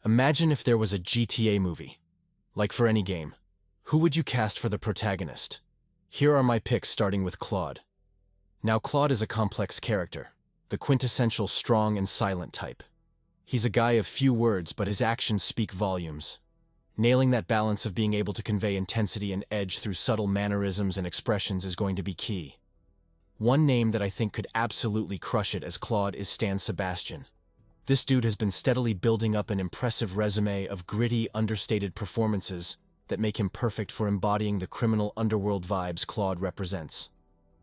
Imagine if there was a GTA movie. Like for any game. Who would you cast for the protagonist? Here are my picks, starting with Claude. Now, Claude is a complex character, the quintessential strong and silent type. He's a guy of few words, but his actions speak volumes. Nailing that balance of being able to convey intensity and edge through subtle mannerisms and expressions is going to be key. One name that I think could absolutely crush it as Claude is Stan Sebastian. This dude has been steadily building up an impressive resume of gritty, understated performances that make him perfect for embodying the criminal underworld vibes Claude represents.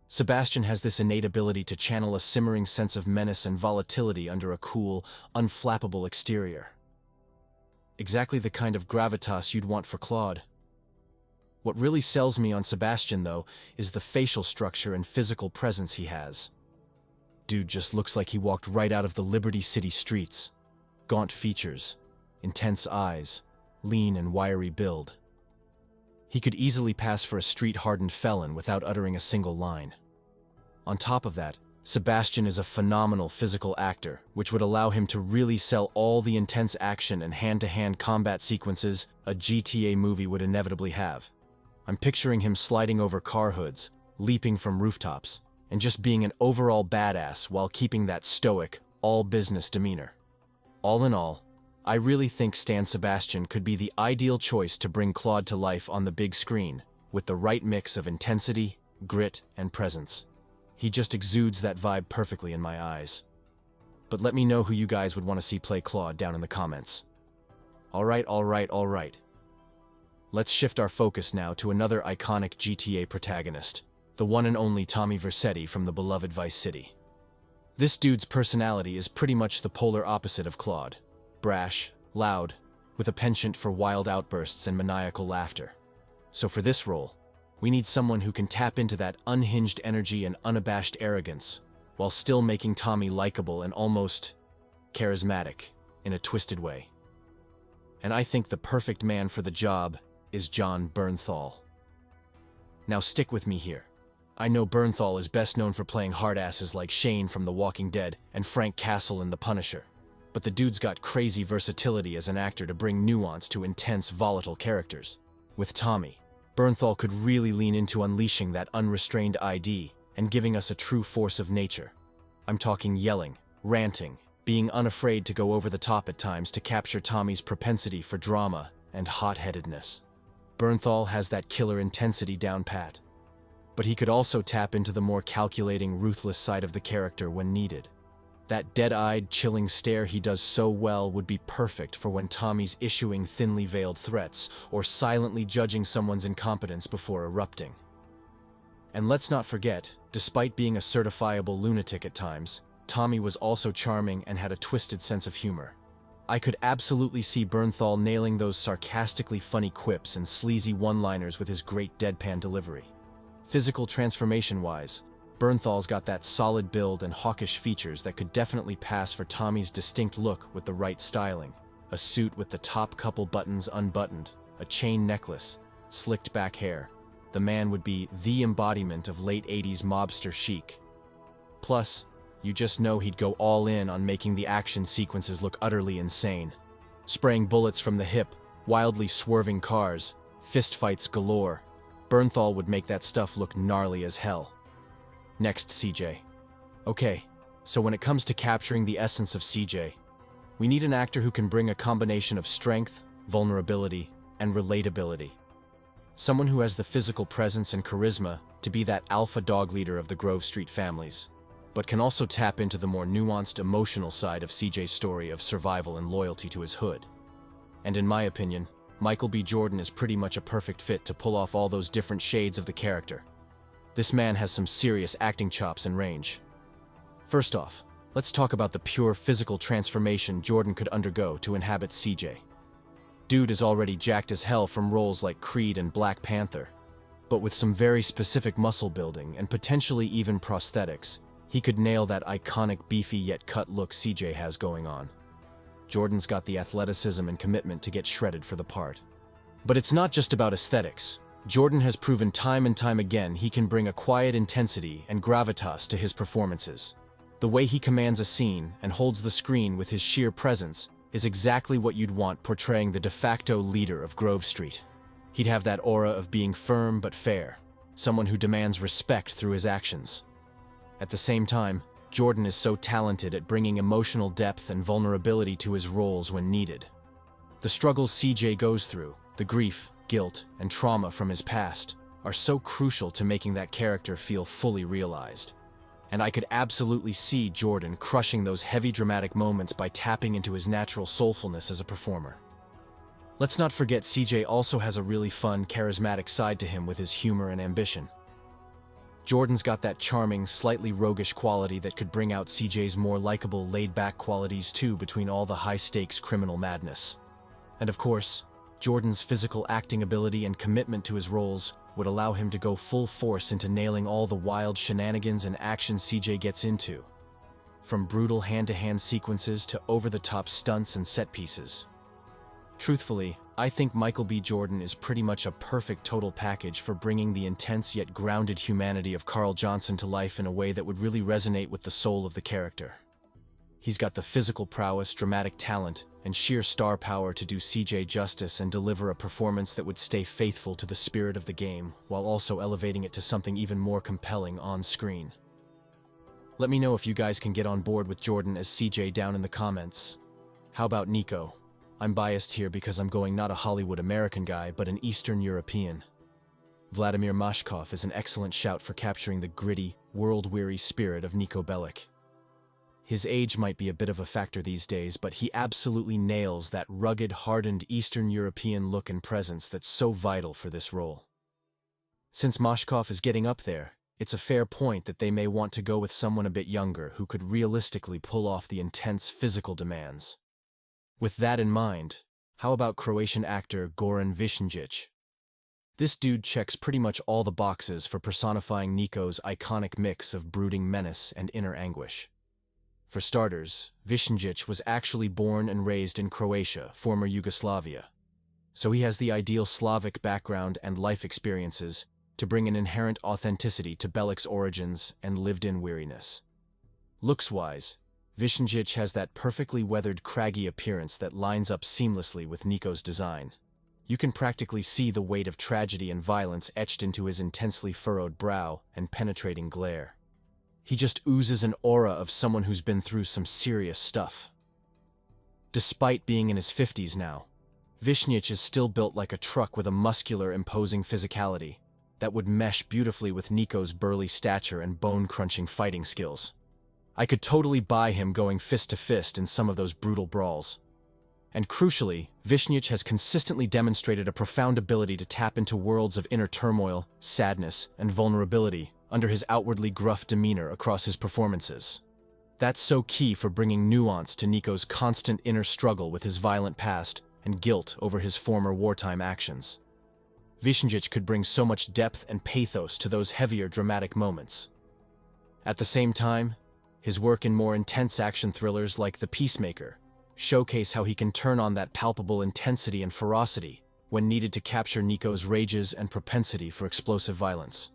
Sebastian has this innate ability to channel a simmering sense of menace and volatility under a cool, unflappable exterior. Exactly the kind of gravitas you'd want for Claude. What really sells me on Sebastian, though, is the facial structure and physical presence he has. Dude just looks like he walked right out of the Liberty City streets. Gaunt features, intense eyes, lean and wiry build. He could easily pass for a street-hardened felon without uttering a single line. On top of that, Sebastian is a phenomenal physical actor, which would allow him to really sell all the intense action and hand-to-hand combat sequences a GTA movie would inevitably have. I'm picturing him sliding over car hoods, leaping from rooftops, and just being an overall badass while keeping that stoic, all-business demeanor. All in all, I really think Stan Sebastian could be the ideal choice to bring Claude to life on the big screen, with the right mix of intensity, grit, and presence. He just exudes that vibe perfectly in my eyes. But let me know who you guys would want to see play Claude down in the comments. Alright. Let's shift our focus now to another iconic GTA protagonist, the one and only Tommy Vercetti from the beloved Vice City. This dude's personality is pretty much the polar opposite of Claude. Brash, loud, with a penchant for wild outbursts and maniacal laughter. So for this role, we need someone who can tap into that unhinged energy and unabashed arrogance, while still making Tommy likable and almost charismatic in a twisted way. And I think the perfect man for the job is Jon Bernthal. Now stick with me here. I know Bernthal is best known for playing hardasses like Shane from The Walking Dead and Frank Castle in The Punisher, but the dude's got crazy versatility as an actor to bring nuance to intense, volatile characters. With Tommy, Bernthal could really lean into unleashing that unrestrained ID and giving us a true force of nature. I'm talking yelling, ranting, being unafraid to go over the top at times to capture Tommy's propensity for drama and hot-headedness. Bernthal has that killer intensity down pat, but he could also tap into the more calculating, ruthless side of the character when needed. That dead-eyed, chilling stare he does so well would be perfect for when Tommy's issuing thinly veiled threats or silently judging someone's incompetence before erupting. And let's not forget, despite being a certifiable lunatic at times, Tommy was also charming and had a twisted sense of humor. I could absolutely see Bernthal nailing those sarcastically funny quips and sleazy one-liners with his great deadpan delivery. Physical transformation-wise, Bernthal's got that solid build and hawkish features that could definitely pass for Tommy's distinct look with the right styling. A suit with the top couple buttons unbuttoned, a chain necklace, slicked back hair. The man would be the embodiment of late 80s mobster chic. Plus, you just know he'd go all in on making the action sequences look utterly insane. Spraying bullets from the hip, wildly swerving cars, fistfights galore. Bernthal would make that stuff look gnarly as hell. Next, CJ. Okay, so when it comes to capturing the essence of CJ, we need an actor who can bring a combination of strength, vulnerability, and relatability. Someone who has the physical presence and charisma to be that alpha dog leader of the Grove Street families, but can also tap into the more nuanced emotional side of CJ's story of survival and loyalty to his hood. And in my opinion, Michael B. Jordan is pretty much a perfect fit to pull off all those different shades of the character. This man has some serious acting chops and range. First off, let's talk about the pure physical transformation Jordan could undergo to inhabit CJ. Dude is already jacked as hell from roles like Creed and Black Panther, but with some very specific muscle building and potentially even prosthetics, he could nail that iconic beefy yet cut look CJ has going on. Jordan's got the athleticism and commitment to get shredded for the part. But it's not just about aesthetics. Jordan has proven time and time again he can bring a quiet intensity and gravitas to his performances. The way he commands a scene and holds the screen with his sheer presence is exactly what you'd want portraying the de facto leader of Grove Street. He'd have that aura of being firm but fair, someone who demands respect through his actions. At the same time, Jordan is so talented at bringing emotional depth and vulnerability to his roles when needed. The struggles CJ goes through, the grief, guilt, and trauma from his past, are so crucial to making that character feel fully realized. And I could absolutely see Jordan crushing those heavy dramatic moments by tapping into his natural soulfulness as a performer. Let's not forget CJ also has a really fun, charismatic side to him with his humor and ambition. Jordan's got that charming, slightly roguish quality that could bring out CJ's more likable, laid-back qualities too between all the high-stakes criminal madness. And of course, Jordan's physical acting ability and commitment to his roles would allow him to go full force into nailing all the wild shenanigans and action CJ gets into, from brutal hand-to-hand sequences to over-the-top stunts and set pieces. Truthfully, I think Michael B. Jordan is pretty much a perfect total package for bringing the intense yet grounded humanity of Carl Johnson to life in a way that would really resonate with the soul of the character. He's got the physical prowess, dramatic talent, and sheer star power to do CJ justice and deliver a performance that would stay faithful to the spirit of the game, while also elevating it to something even more compelling on screen. Let me know if you guys can get on board with Jordan as CJ down in the comments. How about Niko? I'm biased here because I'm going not a Hollywood American guy, but an Eastern European. Vladimir Mashkov is an excellent shout for capturing the gritty, world-weary spirit of Niko Bellic. His age might be a bit of a factor these days, but he absolutely nails that rugged, hardened Eastern European look and presence that's so vital for this role. Since Mashkov is getting up there, it's a fair point that they may want to go with someone a bit younger who could realistically pull off the intense physical demands. With that in mind, how about Croatian actor Goran Višnjić? This dude checks pretty much all the boxes for personifying Niko's iconic mix of brooding menace and inner anguish. For starters, Višnjić was actually born and raised in Croatia, former Yugoslavia, so he has the ideal Slavic background and life experiences to bring an inherent authenticity to Bellic's origins and lived-in weariness. Looks-wise, Višnjić has that perfectly weathered, craggy appearance that lines up seamlessly with Niko's design. You can practically see the weight of tragedy and violence etched into his intensely furrowed brow and penetrating glare. He just oozes an aura of someone who's been through some serious stuff. Despite being in his 50s now, Višnjić is still built like a truck with a muscular, imposing physicality that would mesh beautifully with Niko's burly stature and bone-crunching fighting skills. I could totally buy him going fist to fist in some of those brutal brawls. And crucially, Višnjić has consistently demonstrated a profound ability to tap into worlds of inner turmoil, sadness, and vulnerability under his outwardly gruff demeanor across his performances. That's so key for bringing nuance to Niko's constant inner struggle with his violent past and guilt over his former wartime actions. Višnjić could bring so much depth and pathos to those heavier dramatic moments. At the same time, his work in more intense action thrillers like The Peacemaker showcase how he can turn on that palpable intensity and ferocity when needed to capture Niko's rages and propensity for explosive violence.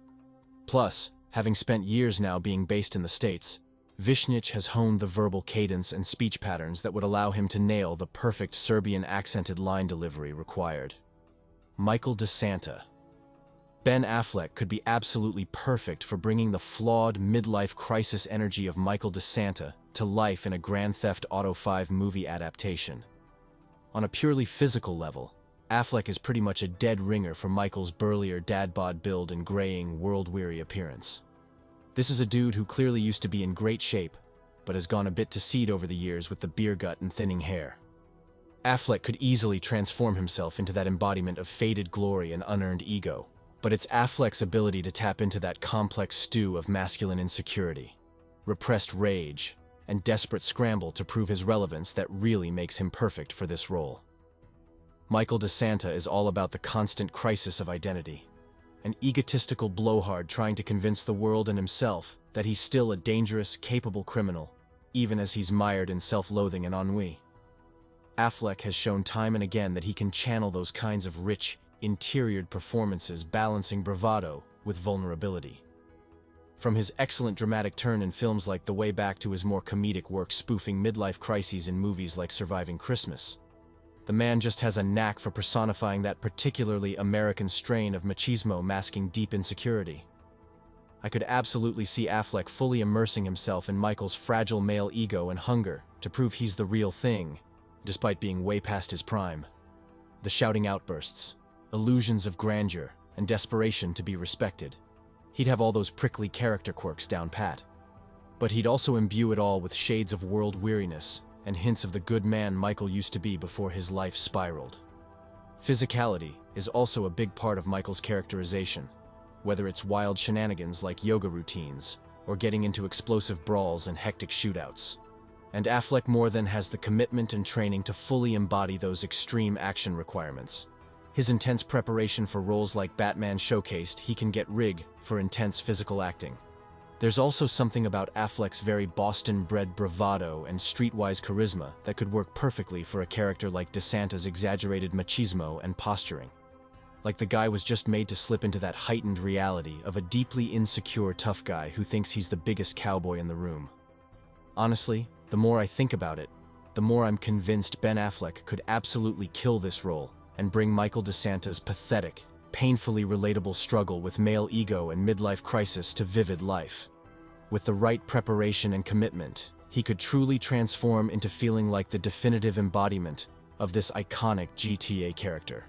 Plus, having spent years now being based in the States, Višnjić has honed the verbal cadence and speech patterns that would allow him to nail the perfect Serbian accented line delivery required. Michael deSanta. Ben Affleck could be absolutely perfect for bringing the flawed, midlife crisis energy of Michael deSanta to life in a Grand Theft Auto V movie adaptation. On a purely physical level, Affleck is pretty much a dead ringer for Michael's burlier dad-bod build and graying, world-weary appearance. This is a dude who clearly used to be in great shape, but has gone a bit to seed over the years with the beer gut and thinning hair. Affleck could easily transform himself into that embodiment of faded glory and unearned ego, but it's Affleck's ability to tap into that complex stew of masculine insecurity, repressed rage, and desperate scramble to prove his relevance that really makes him perfect for this role. Michael deSanta is all about the constant crisis of identity, an egotistical blowhard trying to convince the world and himself that he's still a dangerous, capable criminal, even as he's mired in self-loathing and ennui. Affleck has shown time and again that he can channel those kinds of rich, interiored performances balancing bravado with vulnerability. From his excellent dramatic turn in films like The Way Back to his more comedic work spoofing midlife crises in movies like Surviving Christmas, the man just has a knack for personifying that particularly American strain of machismo masking deep insecurity. I could absolutely see Affleck fully immersing himself in Michael's fragile male ego and hunger to prove he's the real thing, despite being way past his prime. The shouting outbursts, illusions of grandeur, and desperation to be respected. He'd have all those prickly character quirks down pat. But he'd also imbue it all with shades of world weariness and hints of the good man Michael used to be before his life spiraled. Physicality is also a big part of Michael's characterization, whether it's wild shenanigans like yoga routines or getting into explosive brawls and hectic shootouts. And Affleck more than has the commitment and training to fully embody those extreme action requirements. His intense preparation for roles like Batman showcased he can get rig for intense physical acting. There's also something about Affleck's very Boston-bred bravado and streetwise charisma that could work perfectly for a character like deSanta's exaggerated machismo and posturing. Like the guy was just made to slip into that heightened reality of a deeply insecure tough guy who thinks he's the biggest cowboy in the room. Honestly, the more I think about it, the more I'm convinced Ben Affleck could absolutely kill this role and bring Michael deSanta's pathetic, painfully relatable struggle with male ego and midlife crisis to vivid life. With the right preparation and commitment, he could truly transform into feeling like the definitive embodiment of this iconic GTA character.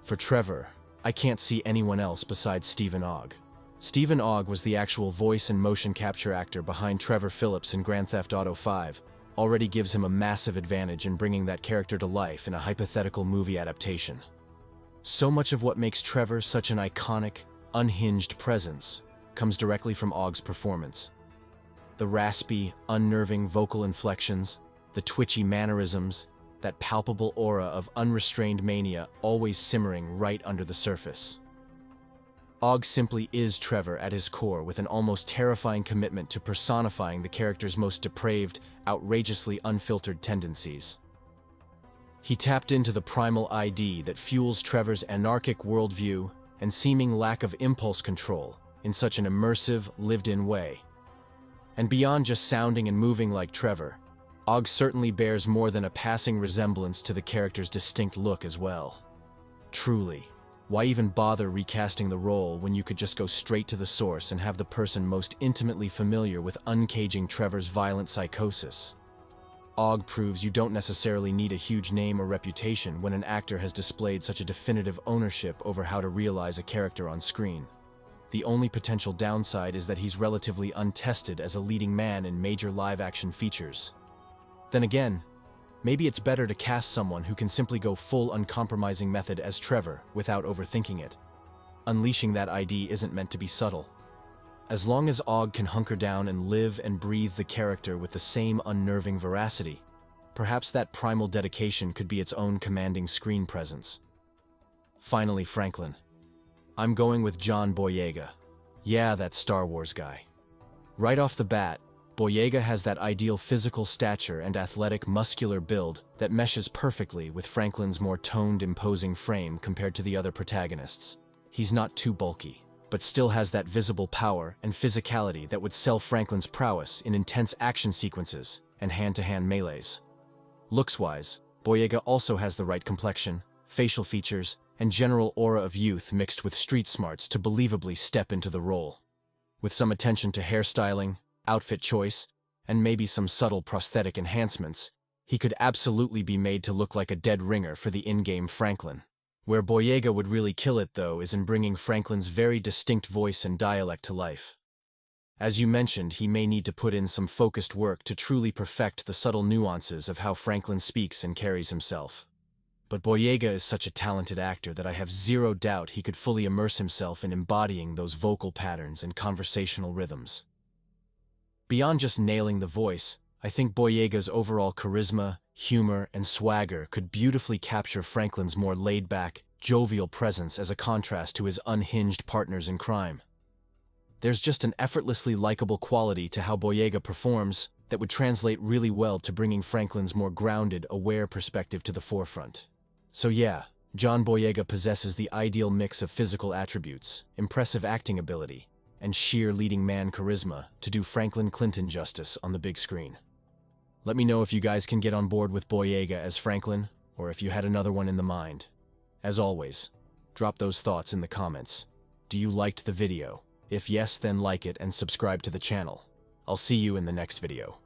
For Trevor, I can't see anyone else besides Stephen Ogg. Stephen Ogg was the actual voice and motion capture actor behind Trevor Philips in Grand Theft Auto 5, already gives him a massive advantage in bringing that character to life in a hypothetical movie adaptation. So much of what makes Trevor such an iconic, unhinged presence comes directly from Ogg's performance. The raspy, unnerving vocal inflections, the twitchy mannerisms, that palpable aura of unrestrained mania always simmering right under the surface. Ogg simply is Trevor at his core, with an almost terrifying commitment to personifying the character's most depraved, outrageously unfiltered tendencies. He tapped into the primal ID that fuels Trevor's anarchic worldview and seeming lack of impulse control in such an immersive, lived-in way. And beyond just sounding and moving like Trevor, Ogg certainly bears more than a passing resemblance to the character's distinct look as well. Truly, why even bother recasting the role when you could just go straight to the source and have the person most intimately familiar with uncaging Trevor's violent psychosis? Ogg proves you don't necessarily need a huge name or reputation when an actor has displayed such a definitive ownership over how to realize a character on screen. The only potential downside is that he's relatively untested as a leading man in major live-action features. Then again, maybe it's better to cast someone who can simply go full uncompromising method as Trevor without overthinking it. Unleashing that ID isn't meant to be subtle. As long as Ogg can hunker down and live and breathe the character with the same unnerving veracity, perhaps that primal dedication could be its own commanding screen presence. Finally, Franklin. I'm going with John Boyega. Yeah, that Star Wars guy. Right off the bat, Boyega has that ideal physical stature and athletic, muscular build that meshes perfectly with Franklin's more toned, imposing frame compared to the other protagonists. He's not too bulky, but still has that visible power and physicality that would sell Franklin's prowess in intense action sequences and hand-to-hand melees. Looks-wise, Boyega also has the right complexion, facial features, and general aura of youth mixed with street smarts to believably step into the role. With some attention to hairstyling, outfit choice, and maybe some subtle prosthetic enhancements, he could absolutely be made to look like a dead ringer for the in-game Franklin. Where Boyega would really kill it, though, is in bringing Franklin's very distinct voice and dialect to life. As you mentioned, he may need to put in some focused work to truly perfect the subtle nuances of how Franklin speaks and carries himself. But Boyega is such a talented actor that I have zero doubt he could fully immerse himself in embodying those vocal patterns and conversational rhythms. Beyond just nailing the voice, I think Boyega's overall charisma, humor, and swagger could beautifully capture Franklin's more laid-back, jovial presence as a contrast to his unhinged partners in crime. There's just an effortlessly likable quality to how Boyega performs that would translate really well to bringing Franklin's more grounded, aware perspective to the forefront. So yeah, John Boyega possesses the ideal mix of physical attributes, impressive acting ability, and sheer leading man charisma to do Franklin Clinton justice on the big screen. Let me know if you guys can get on board with Boyega as Franklin, or if you had another one in the mind. As always, drop those thoughts in the comments. Do you liked the video? If yes, then like it and subscribe to the channel. I'll see you in the next video.